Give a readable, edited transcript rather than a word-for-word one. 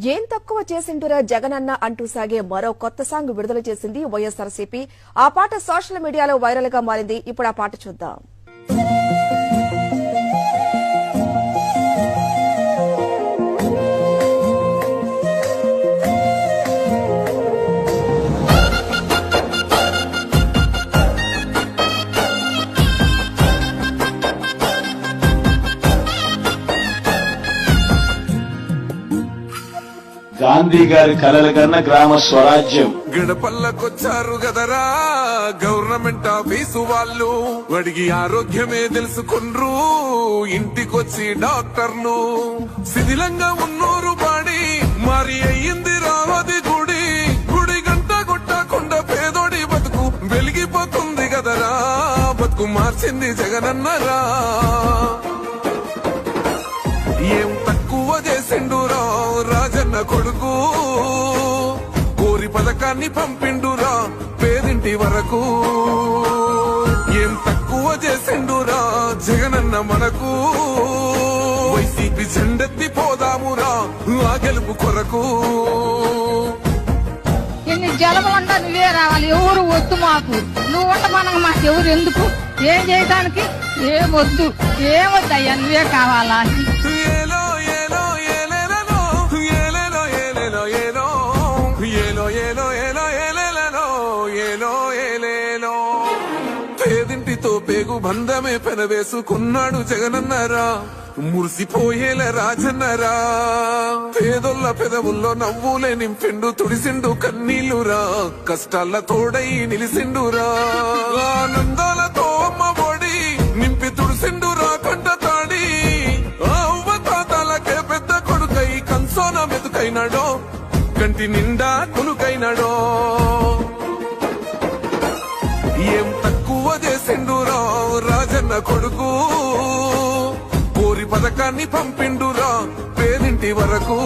ఏం తక్కువ చేసిండురా జగనన్న అంటూ సాగే మరో కొత్త సాంగ్ విడుదల చేసింది వైఎస్ఆర్సీపీ. ఆ పాట సోషల్ మీడియాలో వైరల్ గా మారింది. ఇప్పుడు ఆ పాట చూద్దాం. గాంధీ గారి కలల కన్నా గ్రామ స్వరాజ్యం. గడపల్లకొచ్చారు గదరా గవర్నమెంట్ ఆఫీసు వాళ్ళు, అడిగి ఆరోగ్యమే తెలుసుకుండ్రు ఇంటికొచ్చి డాక్టర్లు. శిథిలంగా ఉన్నోరు బాడి మరి అయ్యింది రావది గుడి, గుడి గంట కొట్టకుండా పేదోడి బతుకు వెలిగిపోతుంది గదరా, బతుకు మార్చింది జగనన్నరా. ఏం తక్కువ చేసిండురా రాజన్న కొడుకు, కోరి పథకాన్ని పంపిండురా పేదింటి వరకు. ఏం తక్కువ చేసిండురా జగనన్న మనకు, వైసీపీ జెండెత్తి పోదామురా ఆ గెలుపు కొరకు. ఎన్ని జలములంటా నువ్వే రావాలి, ఎవరు వద్దు మాకు, నువ్వు ఉండమనగా మాకు ఎవరు ఎందుకు, ఏం చేయడానికి ఏమొద్దు, ఏమొద్దయ్యా నువ్వే కావాలా. పేదింటితో పేగు బంధమే పెనవేసుకున్నాడు జగనన్నరా, మురిసిపోయేల రాజన్నరా. పేదొల్ల పెదవుల్లో నవ్వులే నింపిండు, తుడిసిండు కన్నీళ్లురా, కష్టాల తోడై నిలిసిండురా. ఆనందాలతో అమ్మ ఒడి నింపి తుడిసిండురా కంట తాడి, అవ్వ తాతలకే పెద్ద కొడుకై కంసోన మెతుకైనాడో, కంటి నిండా కొనుకైనాడో. ఏం తక్కువ చేసిండురా రాజన్న కొడుకు, కోరి పథకాన్ని పంపిండురా పేదింటి వరకు.